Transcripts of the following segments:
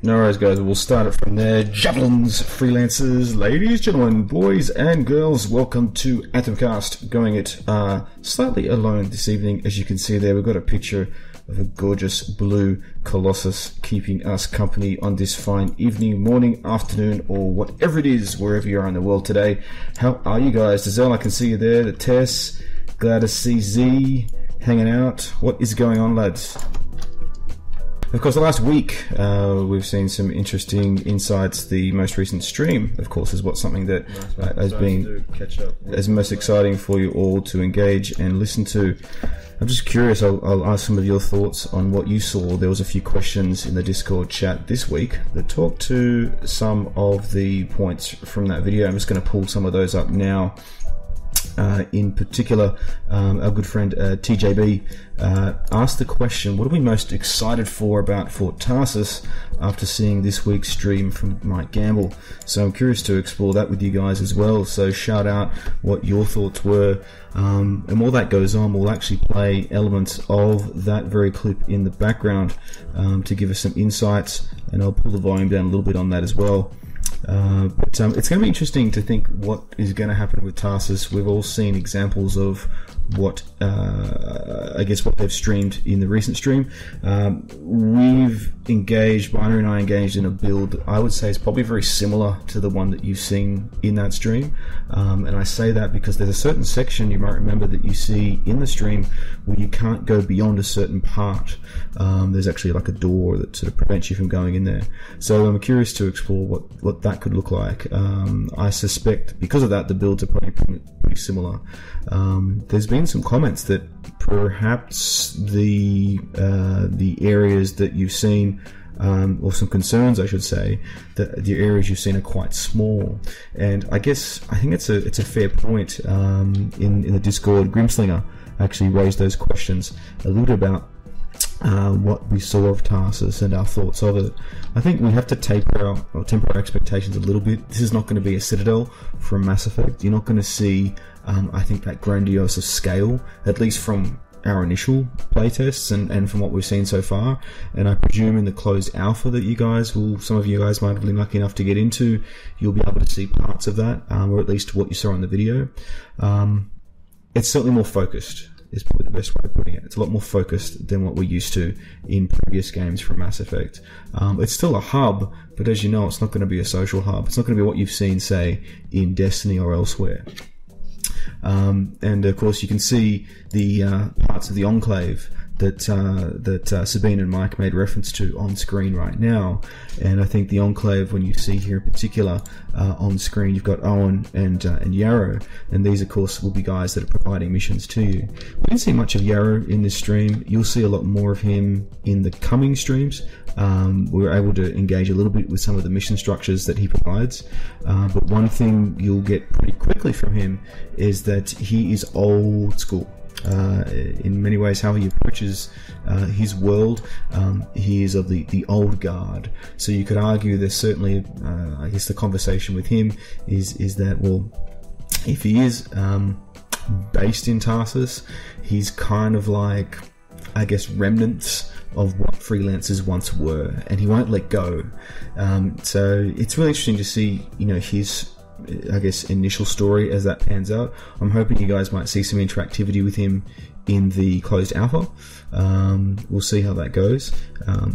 No worries, guys. We'll start it from there. Javelins, freelancers, ladies, gentlemen, boys and girls, welcome to Anthem Cast. Going it slightly alone this evening. As you can see there, we've got a picture of a gorgeous blue Colossus keeping us company on this fine evening, morning, afternoon, or whatever it is, wherever you are in the world today. How are you guys? Dazelle, I can see you there. The Tess, glad to see Z hanging out. What is going on, lads? Of course, the last week we've seen some interesting insights. The most recent stream, of course, is something that has been as most exciting for you all to engage and listen to. I'm just curious, I'll ask some of your thoughts on what you saw. There was a few questions in the Discord chat this week that talked to some of the points from that video. I'm just going to pull some of those up now. In particular, our good friend TJB asked the question, what are we most excited for about Fort Tarsis after seeing this week's stream from Mike Gamble? So I'm curious to explore that with you guys as well. So shout out what your thoughts were. And while that goes on, we'll actually play elements of that very clip in the background to give us some insights, and I'll pull the volume down a little bit on that as well. But it's going to be interesting to think what is going to happen with Tarsis. We've all seen examples of what I guess what they've streamed in the recent stream. We've engaged, Binary and I engaged in a build I would say is probably very similar to the one that you've seen in that stream, and I say that because there's a certain section you might remember that you see in the stream where you can't go beyond a certain part. There's actually like a door that sort of prevents you from going in there. So I'm curious to explore what that could look like. I suspect because of that the builds are probably pretty similar. There's been some comments that perhaps the areas that you've seen, or some concerns I should say, that the areas you've seen are quite small, and I think it's a fair point. In the Discord, Grimslinger actually raised those questions a little bit about what we saw of Tarsis and our thoughts of it. I think we have to temper our expectations a little bit. This is not going to be a Citadel from Mass Effect. You're not going to see I think that grandiose of scale, at least from our initial playtests and from what we've seen so far. And I presume in the closed alpha that some of you guys might have been lucky enough to get into, you'll be able to see parts of that, or at least what you saw in the video. It's certainly more focused, is probably the best way of putting it. It's a lot more focused than what we're used to in previous games from Mass Effect. It's still a hub, but as you know, it's not going to be a social hub. It's not going to be what you've seen, say, in Destiny or elsewhere. And of course, you can see the parts of the Enclave that Sabine and Mike made reference to on screen right now. And I think the Enclave, when you see here in particular on screen, you've got Owen and Yarrow, and these of course will be guys that are providing missions to you. We didn't see much of Yarrow in this stream. You'll see a lot more of him in the coming streams. We were able to engage a little bit with some of the mission structures that he provides, but one thing you'll get pretty quickly from him is that he is old school. In many ways, how he approaches his world, he is of the old guard. So you could argue there's certainly, I guess the conversation with him is that, well, if he is based in Tarsis, he's kind of like, I guess, remnants of what freelancers once were, and he won't let go. So it's really interesting to see, his, I guess, initial story as that pans out. I'm hoping you guys might see some interactivity with him in the closed alpha. We'll see how that goes.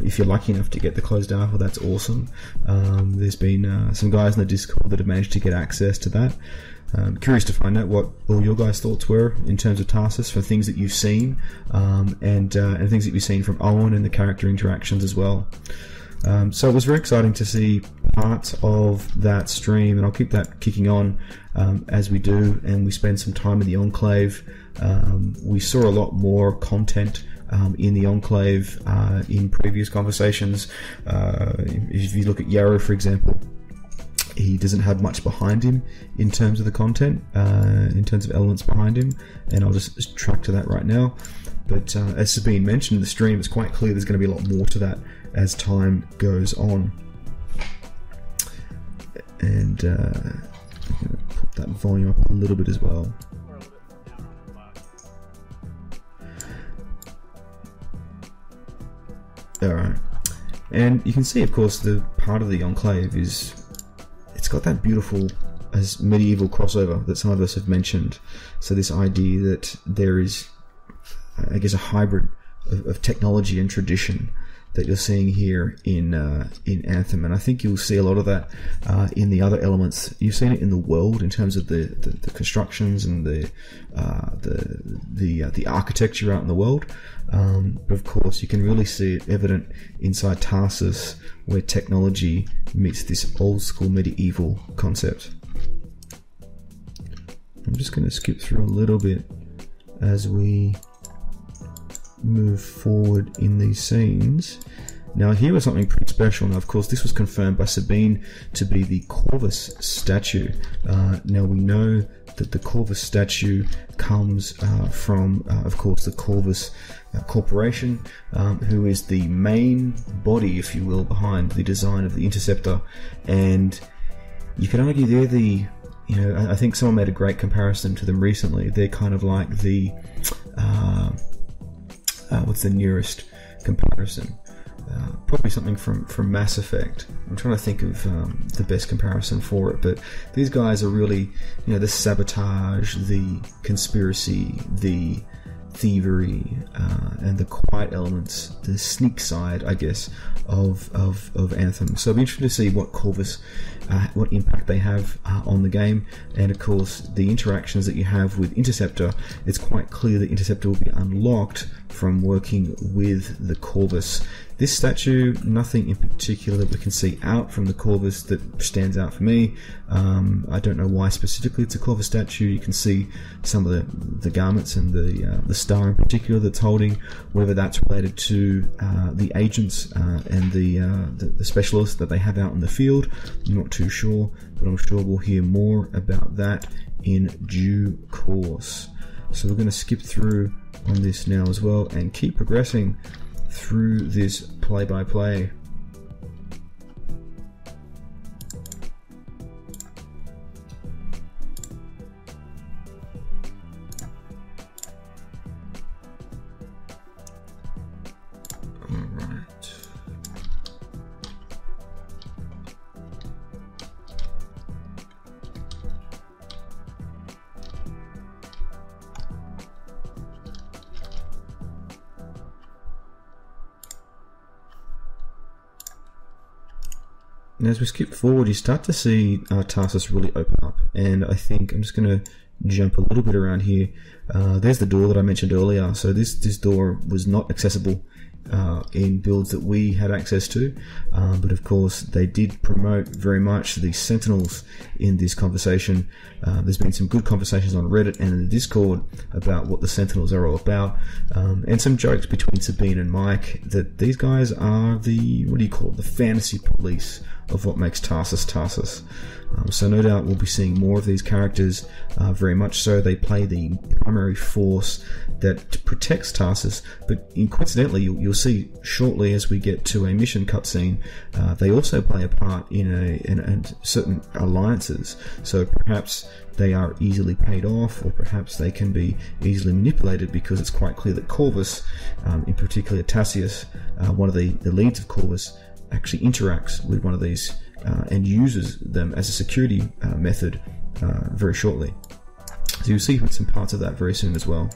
If you're lucky enough to get the closed alpha, that's awesome. There's been some guys in the Discord that have managed to get access to that. Curious to find out what all your guys' thoughts were in terms of Tarsis, for things that you've seen, and things that you've seen from Owen and the character interactions as well. So it was very exciting to see parts of that stream, and I'll keep that kicking on as we do, and we spend some time in the Enclave. We saw a lot more content in the Enclave in previous conversations. If you look at Yarrow, for example, he doesn't have much behind him in terms of the content, in terms of elements behind him, and I'll just track to that right now. But as Sabine mentioned in the stream, it's quite clear there's going to be a lot more to that as time goes on. And I'm going to put that volume up a little bit as well. Alright. And you can see, of course, the part of the Enclave is, it's got that beautiful as medieval crossover that some of us have mentioned. So this idea that there is, I guess, a hybrid of technology and tradition that you're seeing here in Anthem, and I think you'll see a lot of that in the other elements. You've seen it in the world in terms of the constructions and the architecture out in the world, but of course you can really see it evident inside Tarsis, where technology meets this old school medieval concept. I'm just going to skip through a little bit as we move forward in these scenes. Now here was something pretty special. Now of course this was confirmed by Sabine to be the Corvus statue. Now we know that the Corvus statue comes from of course the Corvus Corporation, who is the main body, if you will, behind the design of the Interceptor. And you could argue they're the, you know, I think someone made a great comparison to them recently. They're kind of like the what's the nearest comparison? Probably something from Mass Effect. I'm trying to think of the best comparison for it, but these guys are really, you know, the sabotage, the conspiracy, the thievery, and the quiet elements, the sneak side, I guess, of Anthem. So I'll be interested to see what Corvus, what impact they have on the game, and of course the interactions that you have with Interceptor. It's quite clear that Interceptor will be unlocked from working with the Corvus. This statue, nothing in particular that we can see out from the Corvus that stands out for me. I don't know why specifically it's a Corvus statue. You can see some of the garments and the star in particular that's holding, whether that's related to the agents and the specialists that they have out in the field. I'm not too sure, but I'm sure we'll hear more about that in due course. So we're going to skip through on this now as well and keep progressing through this play-by-play. And as we skip forward, you start to see Tarsis really open up, and I think I'm just going to jump a little bit around here. There's the door that I mentioned earlier. So this door was not accessible in builds that we had access to, but of course they did promote very much the Sentinels in this conversation. There's been some good conversations on Reddit and in the Discord about what the Sentinels are all about, and some jokes between Sabine and Mike that these guys are the, what do you call it, the fantasy police of what makes Tarsis Tarsis. So no doubt we'll be seeing more of these characters, very much so. They play the primary force that protects Tarsis, but coincidentally you'll see shortly as we get to a mission cutscene, they also play a part in certain alliances. So perhaps they are easily paid off, or perhaps they can be easily manipulated, because it's quite clear that Corvus, in particular Tassius, one of the leads of Corvus, actually interacts with one of these and uses them as a security method very shortly. So you'll see some parts of that very soon as well.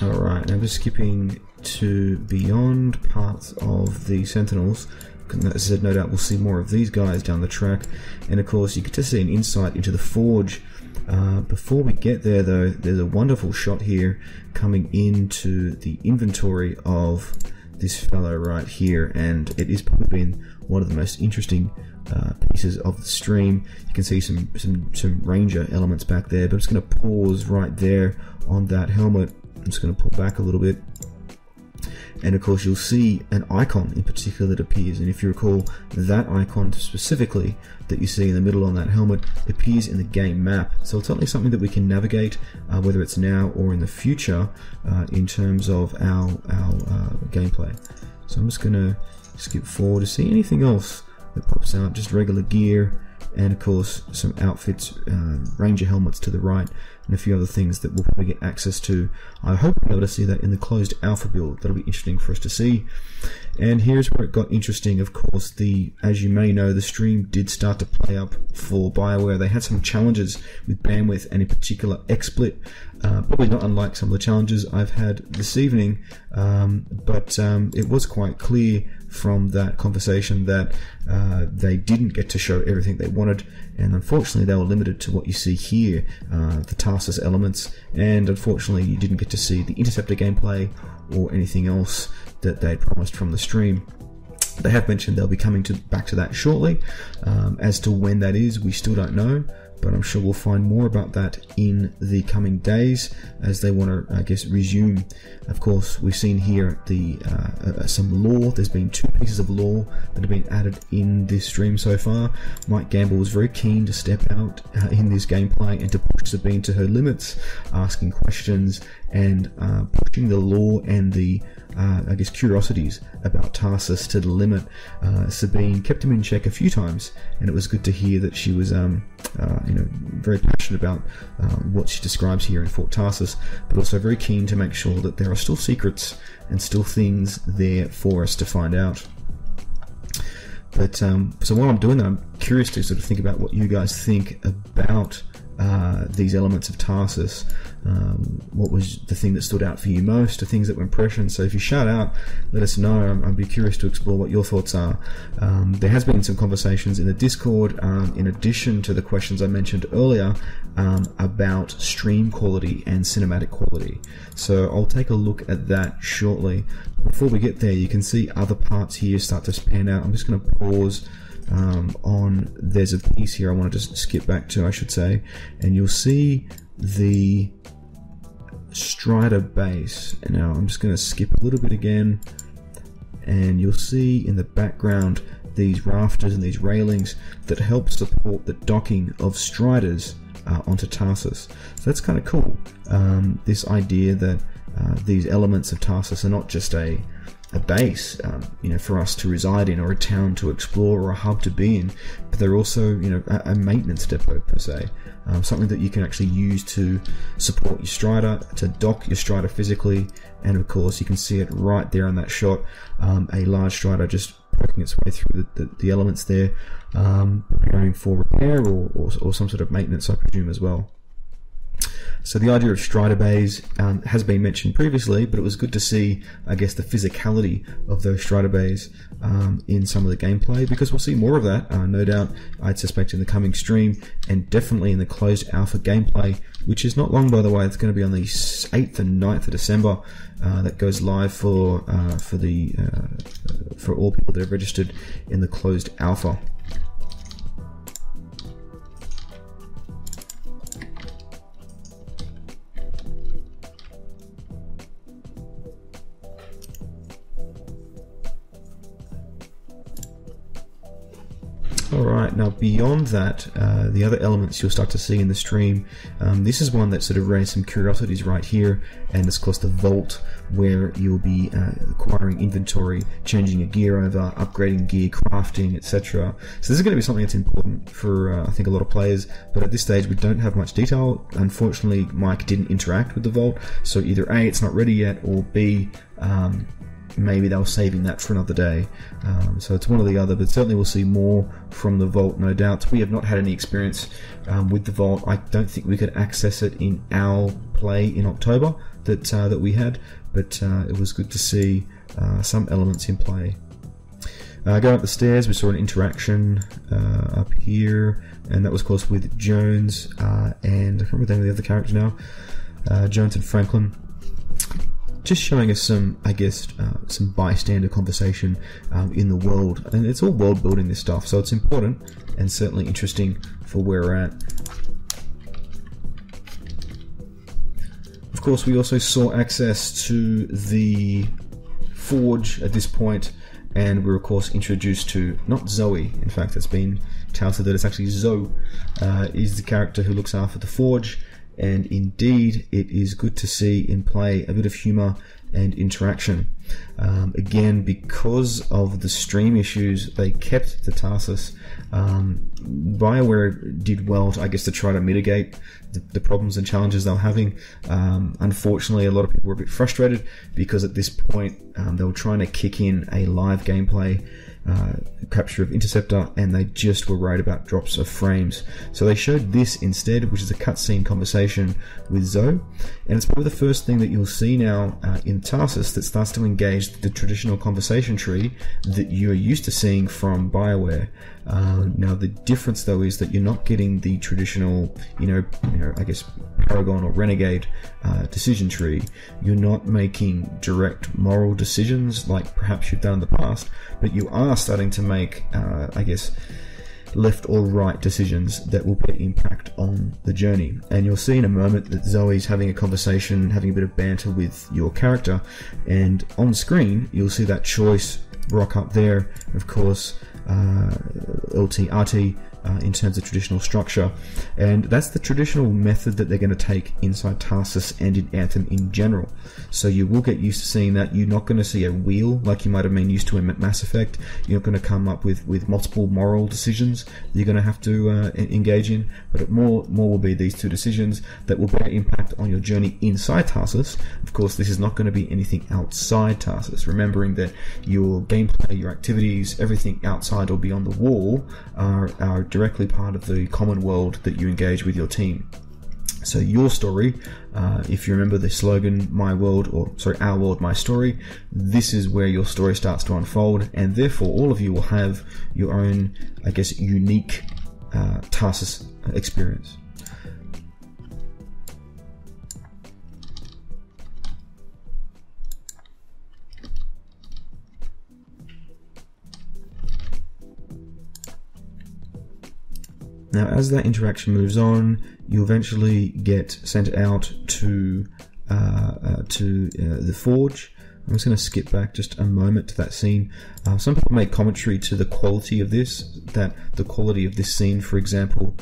Alright, now just skipping to beyond parts of the Sentinels. As I said, no doubt we'll see more of these guys down the track, and of course you get to see an insight into the Forge. Before we get there though, there's a wonderful shot here coming into the inventory of this fellow right here, and it has probably been one of the most interesting pieces of the stream. You can see some Ranger elements back there, but I'm just going to pause right there on that helmet. I'm just going to pull back a little bit, and of course you'll see an icon in particular that appears, and if you recall, that icon specifically that you see in the middle on that helmet appears in the game map. So it's certainly something that we can navigate, whether it's now or in the future, in terms of our gameplay. So I'm just going to skip forward to see anything else that pops out, just regular gear, and of course some outfits, ranger helmets to the right, and a few other things that we'll probably get access to. I hope we'll be able to see that in the closed alpha build. That'll be interesting for us to see. And here's where it got interesting. Of course, as you may know, the stream did start to play up for BioWare. They had some challenges with bandwidth, and in particular XSplit, probably not unlike some of the challenges I've had this evening, but it was quite clear from that conversation that they didn't get to show everything they wanted, and unfortunately they were limited to what you see here, the Tarsis elements, and unfortunately you didn't get to see the Interceptor gameplay or anything else that they'd promised from the stream. They have mentioned they'll be coming back to that shortly. As to when that is, we still don't know, but I'm sure we'll find more about that in the coming days as they want to, I guess, resume. Of course, we've seen here some lore. There's been 2 pieces of lore that have been added in this stream so far. Mike Gamble was very keen to step out in this gameplay and to push Sabine to her limits, asking questions and pushing the lore and the I guess curiosities about Tarsis to the limit. Sabine kept him in check a few times, and it was good to hear that she was very passionate about what she describes here in Fort Tarsis, but also very keen to make sure that there are still secrets and still things there for us to find out. But so while I'm doing that, I'm curious to sort of think about what you guys think about these elements of Tarsis. What was the thing that stood out for you most, the things that were impressions? So if you shout out, let us know. I'd be curious to explore what your thoughts are. There has been some conversations in the Discord, in addition to the questions I mentioned earlier, about stream quality and cinematic quality. So I'll take a look at that shortly. Before we get there, you can see other parts here start to pan out. I'm just going to pause there's a piece here I want to just skip back to, I should say, and you'll see the Strider base. And now I'm just going to skip a little bit again, and you'll see in the background these rafters and these railings that help support the docking of Striders onto Tarsis. So that's kind of cool. This idea that these elements of Tarsis are not just a base, for us to reside in, or a town to explore, or a hub to be in, but they're also, a maintenance depot per se, something that you can actually use to support your Strider, to dock your Strider physically, and of course you can see it right there in that shot, a large Strider just poking its way through the elements there, preparing for repair or some sort of maintenance, I presume, as well. So the idea of Strider bays has been mentioned previously, but it was good to see, I guess, the physicality of those Strider bays in some of the gameplay, because we'll see more of that, no doubt, I'd suspect, in the coming stream, and definitely in the closed alpha gameplay, which is not long, by the way. It's going to be on the 8th and 9th of December. That goes live for all people that have registered in the closed alpha. Alright, now beyond that, the other elements you'll start to see in the stream, this is one that sort of raised some curiosities right here, and it's of course the vault, where you'll be acquiring inventory, changing your gear over, upgrading gear, crafting, etc. So this is going to be something that's important for I think a lot of players, but at this stage we don't have much detail. Unfortunately, Mike didn't interact with the vault, so either A, it's not ready yet, or B, maybe they were saving that for another day. So it's one or the other, but certainly we'll see more from the vault, no doubt. We have not had any experience with the vault. I don't think we could access it in our play in October that we had, but it was good to see some elements in play. Going up the stairs, we saw an interaction up here, and that was of course with Jones and I can't remember the name of the other character now, Jones and Franklin. Just showing us some, I guess, some bystander conversation in the world. And it's all world building, this stuff, so it's important and certainly interesting for where we're at. Of course, we also saw access to the Forge at this point, and we're of course introduced to not Zoe. In fact, it's been touted that it's actually Zoe is the character who looks after the Forge, and indeed it is good to see in play a bit of humor and interaction. Again, because of the stream issues, they kept the Tarsis. BioWare did well, to try to mitigate the problems and challenges they were having. Unfortunately, a lot of people were a bit frustrated because at this point they were trying to kick in a live gameplay capture of Interceptor, and they just were worried about drops of frames. So they showed this instead, which is a cutscene conversation with Zoe, and it's probably the first thing that you'll see now in Tarsis that starts to engage the traditional conversation tree that you're used to seeing from BioWare. Now the difference though is that you're not getting the traditional, Paragon or Renegade decision tree. You're not making direct moral decisions like perhaps you've done in the past, but you are starting to make, left or right decisions that will put impact on the journey. And you'll see in a moment that Zoe's having a conversation, having a bit of banter with your character, and on screen you'll see that choice rock up there, of course, LT-RT in terms of traditional structure, and that's the traditional method that they're going to take inside Tarsis and in Anthem in general. So you will get used to seeing that. You're not going to see a wheel like you might have been used to in Mass Effect. You're not going to come up with multiple moral decisions you're going to have to engage in, but more will be these two decisions that will bear impact on your journey inside Tarsis. Of course, this is not going to be anything outside Tarsis, remembering that your gameplay, your activities, everything outside or beyond the wall are directly part of the common world that you engage with your team. So your story, if you remember the slogan, our world, my story, this is where your story starts to unfold, and therefore all of you will have your own, unique Tarsis experience. Now, as that interaction moves on, you eventually get sent out to the Forge. I'm just going to skip back just a moment to that scene. Some people make commentary to the quality of this, that the quality of this scene, for example,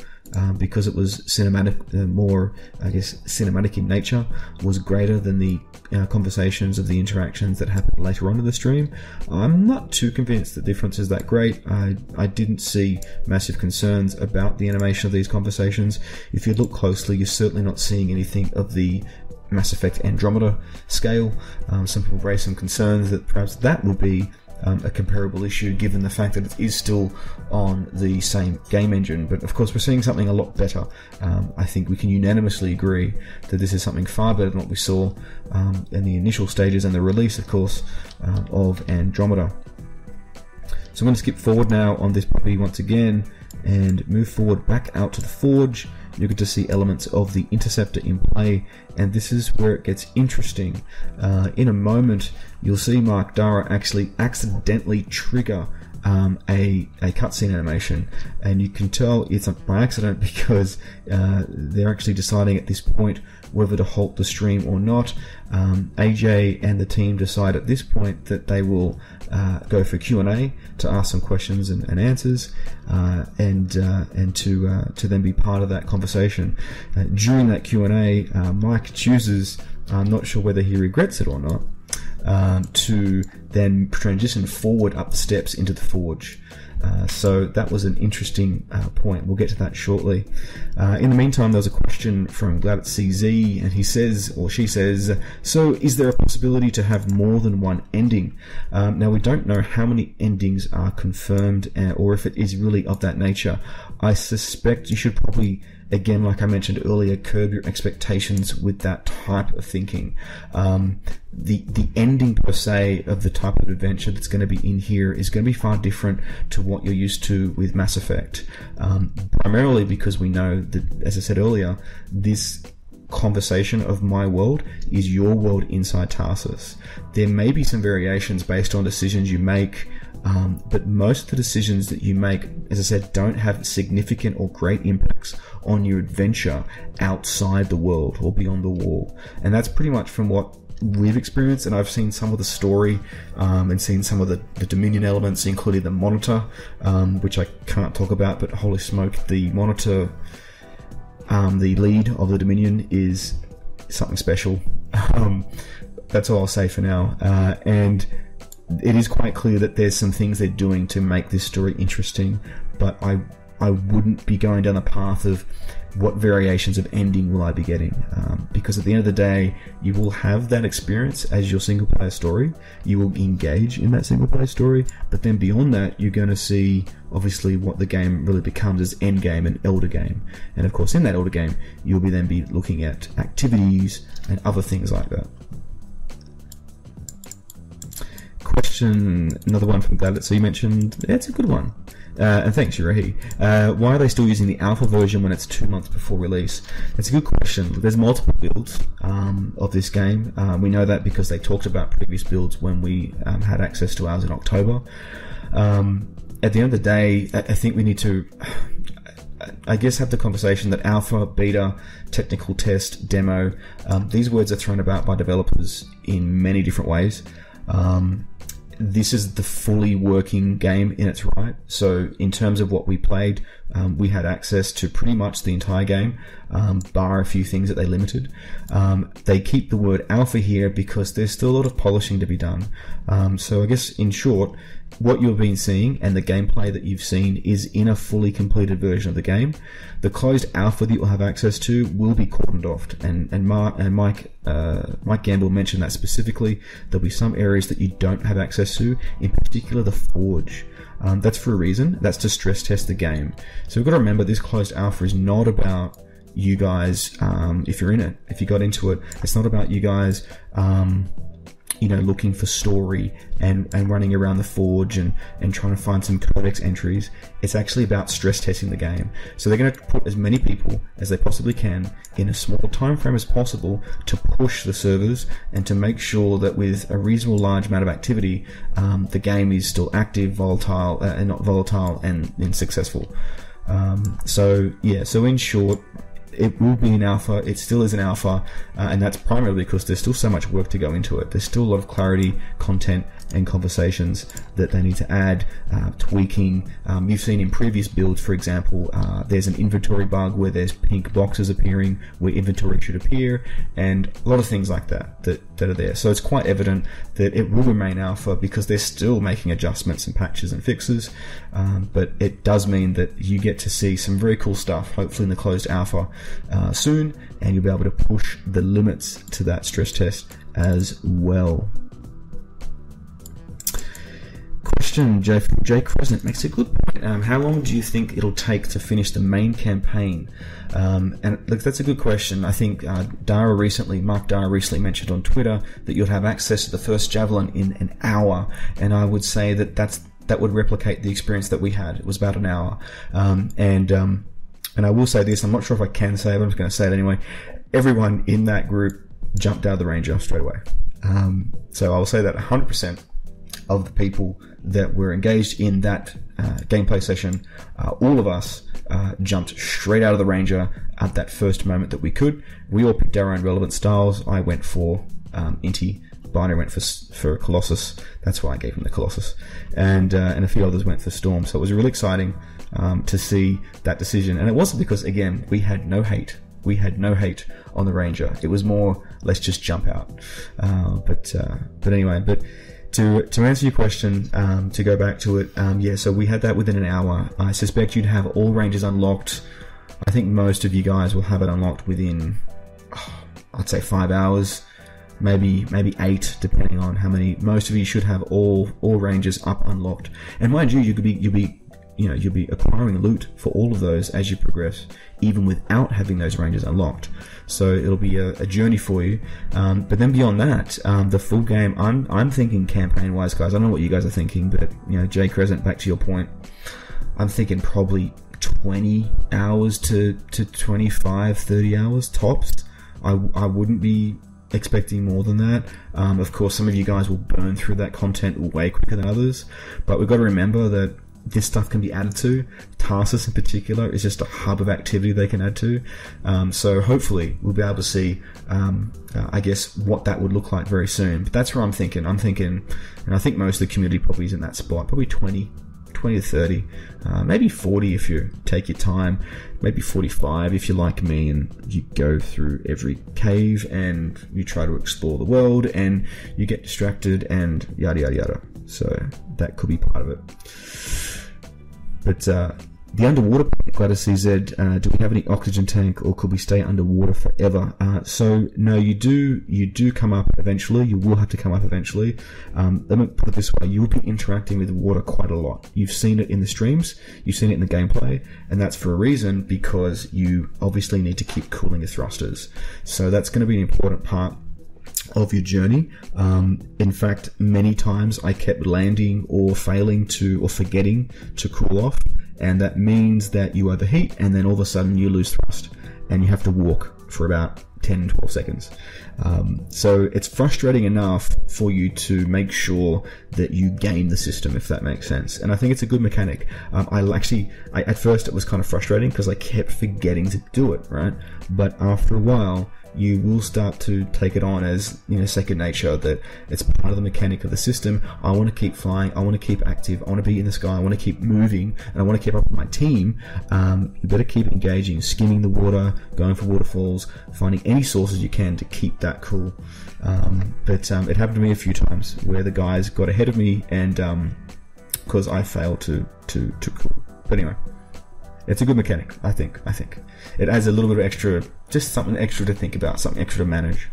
because it was cinematic, more, cinematic in nature, was greater than the conversations of the interactions that happened later on in the stream. I'm not too convinced the difference is that great. I didn't see massive concerns about the animation of these conversations. If you look closely, you're certainly not seeing anything of the Mass Effect Andromeda scale. Some people raise some concerns that perhaps that will be a comparable issue given the fact that it is still on the same game engine, but of course we're seeing something a lot better. I think we can unanimously agree that this is something far better than what we saw in the initial stages and the release, of course, of Andromeda. So I'm going to skip forward now on this puppy once again and move forward back out to the Forge. You get to see elements of the Interceptor in play, and this is where it gets interesting. In a moment, you'll see Mark Dara actually accidentally trigger a cutscene animation, and you can tell it's not by accident because they're actually deciding at this point whether to halt the stream or not. AJ and the team decide at this point that they will go for Q&A to ask some questions and answers, and to then be part of that conversation. During that Q&A, Mike chooses, I'm not sure whether he regrets it or not, to then transition forward up the steps into the Forge. So that was an interesting point. We'll get to that shortly. In the meantime, there was a question from GladCZ, and he says, or she says, so is there a possibility to have more than one ending? Now, we don't know how many endings are confirmed, or if it is really of that nature. I suspect you should probably, again, like I mentioned earlier, curb your expectations with that type of thinking. The ending per se of the type of adventure that's going to be in here is going to be far different to what you're used to with Mass Effect, primarily because we know that, as I said earlier, this conversation of my world is your world inside Tarsis. There may be some variations based on decisions you make, but most of the decisions that you make, as I said, don't have significant or great impacts on your adventure outside the world or beyond the wall. And that's pretty much from what we've experienced, and I've seen some of the story and seen some of the Dominion elements, including the monitor, which I can't talk about, but holy smoke, the monitor, the lead of the Dominion is something special. That's all I'll say for now. And it is quite clear that there's some things they're doing to make this story interesting, but I wouldn't be going down the path of what variations of ending will I be getting, because at the end of the day, you will have that experience as your single player story. You will engage in that single player story, but then beyond that, you're going to see obviously what the game really becomes as end game and elder game. And of course, in that elder game, you'll then be looking at activities and other things like that. Question, another one from Gladlet. So you mentioned, yeah, it's a good one. And thanks, Yurahi. Why are they still using the alpha version when it's 2 months before release? It's a good question. There's multiple builds of this game. We know that because they talked about previous builds when we had access to ours in October. At the end of the day, I think we need to, I guess, have the conversation that alpha, beta, technical test, demo, these words are thrown about by developers in many different ways. This is the fully working game in its right. So in terms of what we played, we had access to pretty much the entire game, bar a few things that they limited. They keep the word alpha here because there's still a lot of polishing to be done. So I guess in short, what you've been seeing and the gameplay that you've seen is in a fully completed version of the game. The closed alpha that you'll have access to will be cordoned off, and Mike Gamble mentioned that specifically. There'll be some areas that you don't have access to, in particular the Forge. That's for a reason. That's to stress test the game. So we've got to remember this closed alpha is not about you guys, if you're in it, if you got into it, it's not about you guys looking for story and running around the Forge and trying to find some codex entries. It's actually about stress testing the game. So they're going to put as many people as they possibly can in a small time frame as possible to push the servers and to make sure that with a reasonable large amount of activity, the game is still active, volatile, and not volatile and successful. So in short, it will be an alpha. It still is an alpha, and that's primarily because there's still so much work to go into it. There's still a lot of clarity, content, and conversations that they need to add, tweaking. You've seen in previous builds, for example, there's an inventory bug where there's pink boxes appearing where inventory should appear, and a lot of things like that are there. So it's quite evident that it will remain alpha because they're still making adjustments and patches and fixes, but it does mean that you get to see some very cool stuff, hopefully in the closed alpha soon, and you'll be able to push the limits to that stress test as well. Question, Jay Crescent makes a good point. How long do you think it'll take to finish the main campaign? And look, that's a good question. I think Mark Dara recently mentioned on Twitter that you'll have access to the first Javelin in an hour, and I would say that would replicate the experience that we had. It was about an hour, and I will say this, I'm not sure if I can say it, but I'm just going to say it anyway. Everyone in that group jumped out of the Ranger straight away. So I'll say that 100% of the people that were engaged in that gameplay session, all of us jumped straight out of the Ranger at that first moment that we could. We all picked our own relevant styles. I went for Inti. Binary went for Colossus. That's why I gave him the Colossus. And a few others went for Storm. So it was really exciting to see that decision. And it wasn't because, again, we had no hate. We had no hate on the Ranger. It was more, let's just jump out. But anyway, to answer your question, to go back to it, so we had that within an hour. I suspect you'd have all Rangers unlocked. I think most of you guys will have it unlocked within, I'd say 5 hours. Maybe 8, depending on how many. Most of you should have all Rangers up unlocked. And mind you, you'll be acquiring loot for all of those as you progress, even without having those Rangers unlocked. So it'll be a journey for you. But then beyond that, the full game, I'm thinking campaign-wise, guys. I don't know what you guys are thinking, but Jay Crescent, back to your point, I'm thinking probably 20 hours to 25, 30 hours tops. I wouldn't be expecting more than that. Of course, some of you guys will burn through that content way quicker than others, but we've got to remember that this stuff can be added to. Tarsis in particular is just a hub of activity they can add to. So hopefully we'll be able to see, I guess, what that would look like very soon. But that's where I'm thinking, and I think most of the community probably is in that spot, probably 20 to 30, maybe 40 if you take your time, maybe 45 if you're like me and you go through every cave and you try to explore the world and you get distracted and yada yada yada. So that could be part of it. But the underwater plant, Gladys CZ, do we have any oxygen tank or could we stay underwater forever? So no, you do come up eventually. You will have to come up eventually. Let me put it this way: you will be interacting with water quite a lot. You've seen it in the streams, you've seen it in the gameplay, and that's for a reason, because you obviously need to keep cooling your thrusters. So that's going to be an important part of your journey. In fact, many times I kept landing or failing to, or forgetting to cool off, and that means that you overheat and then all of a sudden you lose thrust and you have to walk for about 10-12 seconds. So it's frustrating enough for you to make sure that you game the system, if that makes sense. And I think it's a good mechanic. At first it was kind of frustrating because I kept forgetting to do it, right? But after a while, you will start to take it on as, second nature, that it's part of the mechanic of the system. I want to keep flying, I want to keep active, I want to be in the sky, I want to keep moving, and I want to keep up with my team. You better keep engaging, skimming the water, going for waterfalls, finding any sources you can to keep that cool. But it happened to me a few times where the guys got ahead of me and because I failed to cool. But anyway, it's a good mechanic, I think. It adds a little bit of extra, just something extra to think about, something extra to manage.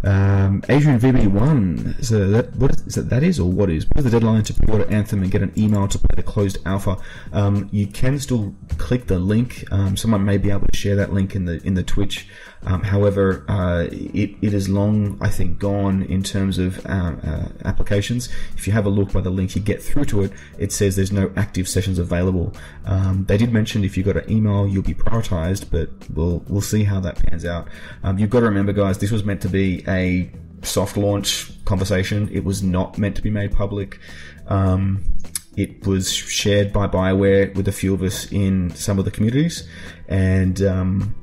Adrian VB1, so what is the deadline to pre-order Anthem and get an email to play the closed alpha? You can still click the link. Someone may be able to share that link in the Twitch. However, it is long, I think, gone in terms of applications. If you have a look by the link, you get through to it, it says there's no active sessions available. They did mention if you got an email, you'll be prioritized, but we'll see how that pans out. You've got to remember, guys, this was meant to be a soft launch conversation. It was not meant to be made public. It was shared by BioWare with a few of us in some of the communities, and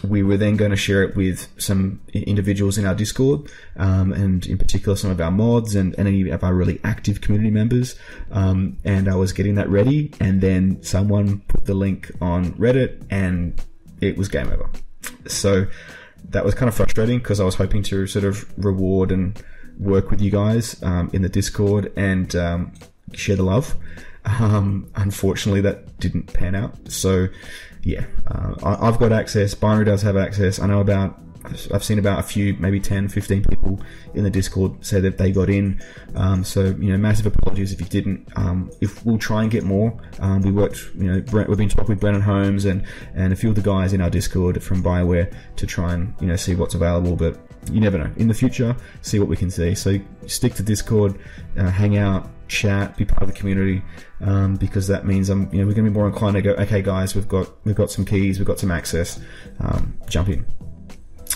we were then going to share it with some individuals in our Discord, and in particular some of our mods and any of our really active community members. And I was getting that ready, and then someone put the link on Reddit and it was game over. So that was kind of frustrating because I was hoping to sort of reward and work with you guys in the Discord and share the love. Unfortunately, that didn't pan out. So yeah, I've got access. Binary does have access. I've seen about a few, maybe 10, 15 people in the Discord say that they got in. So, massive apologies if you didn't. If we'll try and get more. We worked, we've been talking with Brennan Holmes and a few of the guys in our Discord from BioWare to try and, see what's available. But you never know. In the future, see what we can see. So stick to Discord, hang out, chat, be part of the community, because that means we're going to be more inclined to go, okay, guys, we've got some keys, we've got some access, jump in.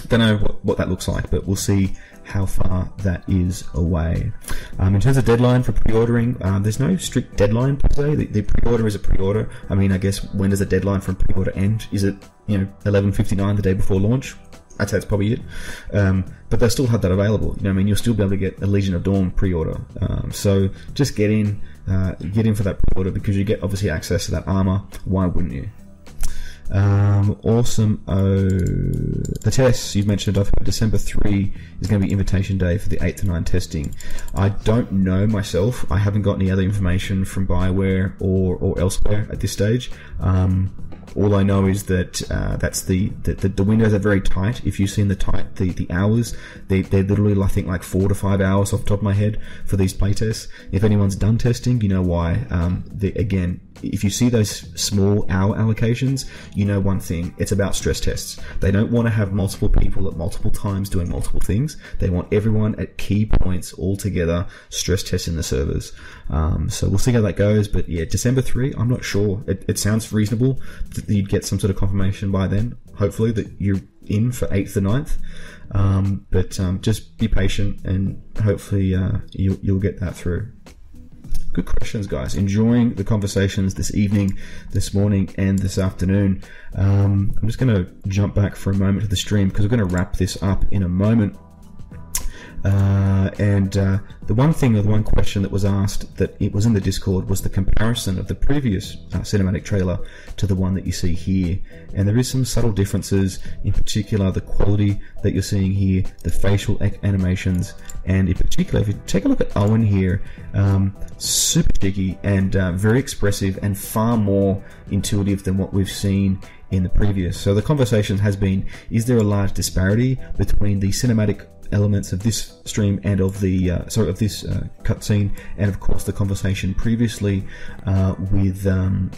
Don't know what that looks like, but we'll see how far that is away. In terms of deadline for pre-ordering, there's no strict deadline per se. The pre-order is a pre-order. I guess when does the deadline for a pre-order end? Is it 11:59 the day before launch? I'd say that's probably it. But they'll still have that available. You'll still be able to get a Legion of Dawn pre-order. So just get in for that pre-order because you get obviously access to that armor. Why wouldn't you? Awesome. The tests you've mentioned, I've heard December 3 is going to be invitation day for the 8 to 9 testing. I don't know myself. I haven't got any other information from BioWare or elsewhere at this stage. All I know is that that's the windows are very tight. If you've seen the hours, they're literally, I think, like 4 to 5 hours off the top of my head for these playtests. If anyone's done testing, you know why. Again, if you see those small hour allocations, you know one thing: it's about stress tests. They don't want to have multiple people at multiple times doing multiple things. They want everyone at key points all together stress testing the servers. So we'll see how that goes. But yeah, December 3, I'm not sure. It sounds reasonable that you'd get some sort of confirmation by then, hopefully, that you're in for 8th or 9th. But just be patient and hopefully you'll get that through. good questions, guys. Enjoying the conversations this evening, this morning, and this afternoon. I'm just going to jump back for a moment to the stream because we're going to wrap this up in a moment. The one question that was asked that it was in the Discord was the comparison of the previous cinematic trailer to the one that you see here. And there is some subtle differences, in particular the quality that you're seeing here, the facial animations, and in particular, if you take a look at Owen here, super jiggy and very expressive and far more intuitive than what we've seen in the previous. So the conversation has been, is there a large disparity between the cinematic elements of this stream and of the of this cutscene, and of course the conversation previously with our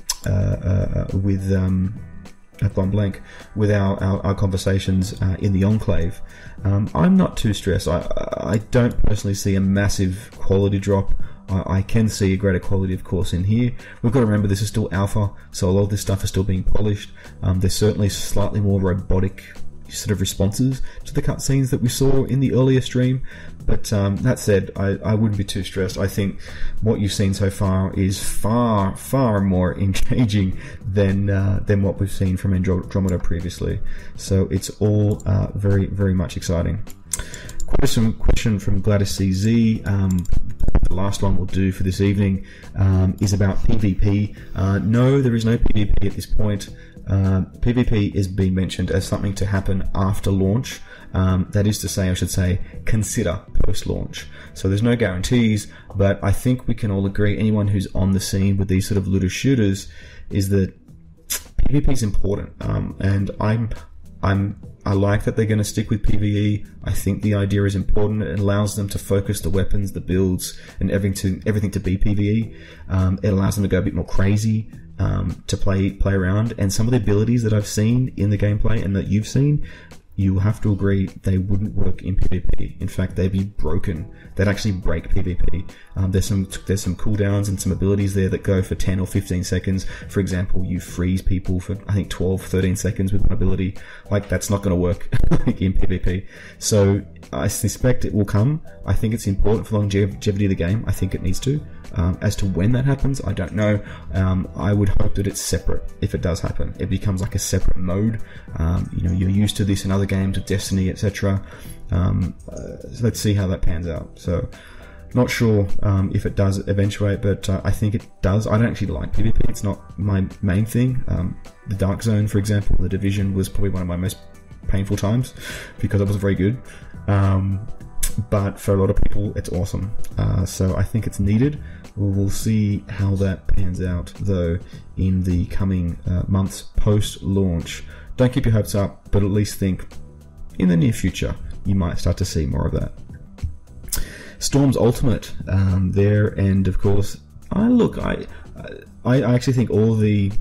conversations in the Enclave. I'm not too stressed. I don't personally see a massive quality drop. I can see a greater quality, of course, in here. We've got to remember this is still alpha, so a lot of this stuff is still being polished. There's certainly slightly more robotic sort of responses to the cutscenes that we saw in the earlier stream, but that said, I wouldn't be too stressed. I think what you've seen so far is far more engaging than what we've seen from Andromeda previously. So it's all very much exciting. Question from Gladys CZ. The last one we'll do for this evening is about PvP. No, there is no PvP at this point. PvP is being mentioned as something to happen after launch. That is to say, I should say, consider post-launch. So there's no guarantees, but I think we can all agree, anyone who's on the scene with these sort of looter shooters, is that PvP is important. And I like that they're going to stick with PvE. I think the idea is important. It allows them to focus the weapons, the builds, and everything to be PvE. It allows them to go a bit more crazy, to play around. And some of the abilities that I've seen in the gameplay and that you've seen, you have to agree they wouldn't work in PvP. In fact, they'd be broken. They'd actually break PvP. There's some cooldowns and some abilities there that go for 10 or 15 seconds. For example, you freeze people for, I think, 12, 13 seconds with an ability. Like, that's not going to work in PvP. So I suspect it will come. I think it's important for longevity of the game. I think it needs to. As to when that happens, I don't know. I would hope that it's separate if it does happen. It becomes like a separate mode. You're used to this in other games of Destiny, etc. So let's see how that pans out. So not sure if it does eventuate, but I think it does. I don't actually like PvP. It's not my main thing. The Dark Zone, for example, The Division was probably one of my most painful times because it wasn't very good. But for a lot of people, it's awesome. So I think it's needed. We'll see how that pans out, though, in the coming months post-launch. Don't keep your hopes up, but at least think in the near future you might start to see more of that. Storm's Ultimate there, and of course, I actually think all the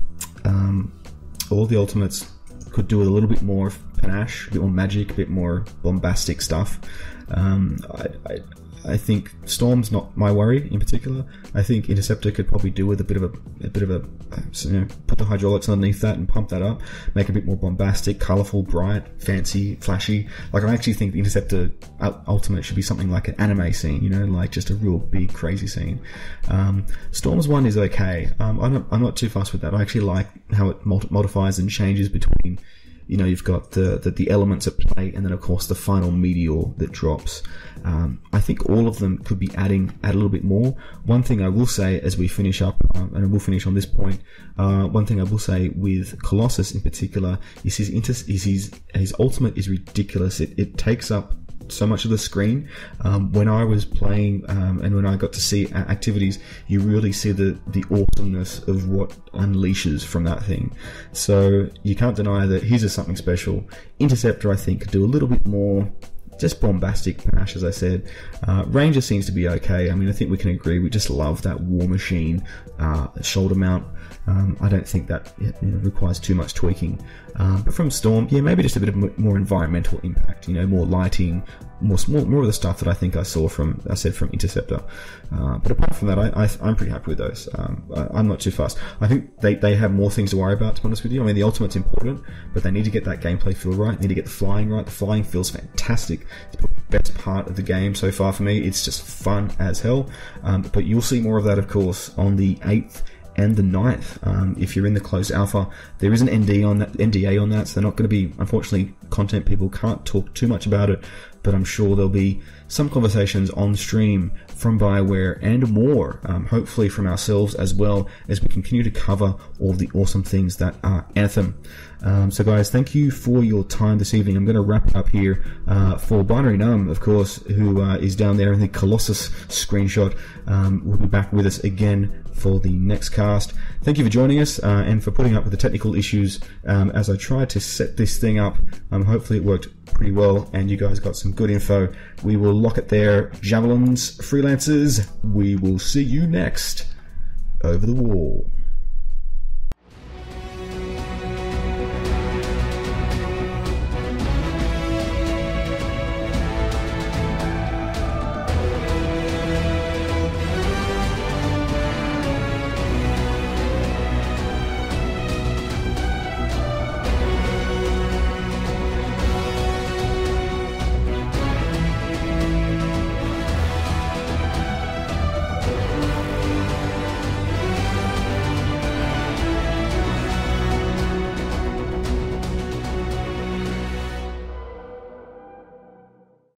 ultimates could do with a little bit more panache, a bit more magic, a bit more bombastic stuff. I think Storm's not my worry in particular. I think Interceptor could probably do with a bit of a put the hydraulics underneath that and pump that up, make it a bit more bombastic, colourful, bright, fancy, flashy. Like, I actually think the Interceptor Ultimate should be something like an anime scene, like just a real big crazy scene. Storm's one is okay. I'm not too fussed with that. I actually like how it modifies and changes between. You've got the elements at play, and then of course the final meteor that drops. I think all of them could be add a little bit more. One thing I will say as we finish up, and we'll finish on this point, one thing I will say with Colossus in particular is his ultimate is ridiculous. It takes up so much of the screen. When I was playing and when I got to see activities, you really see the awesomeness of what unleashes from that thing. So you can't deny that his is something special. Interceptor, I think, could do a little bit more just bombastic panache, as I said. Ranger seems to be okay. I mean, I think we can agree we just love that War Machine shoulder mount. I don't think that requires too much tweaking. But from Storm, maybe just a bit of more environmental impact, more lighting, more of the stuff that I think I saw from Interceptor. But apart from that, I'm pretty happy with those. I'm not too fussed. I think they have more things to worry about, to be honest with you. I mean, the Ultimate's important, but they need to get that gameplay feel right. They need to get the flying right. The flying feels fantastic. It's probably the best part of the game so far for me. It's just fun as hell. But you'll see more of that, of course, on the 8th and the 9th. If you're in the closed alpha, there is an NDA on that, so they're not going to be, unfortunately, content people can't talk too much about it, but I'm sure there'll be some conversations on stream from BioWare and more, hopefully from ourselves as well, as we continue to cover all the awesome things that are Anthem. So guys, thank you for your time this evening. I'm going to wrap it up here for Binary Numb, of course, who is down there in the Colossus screenshot. Will be back with us again for the next cast. Thank you for joining us and for putting up with the technical issues as I tried to set this thing up. Hopefully it worked pretty well and you guys got some good info. We will lock it there. Javelins, freelancers, we will see you next over the wall.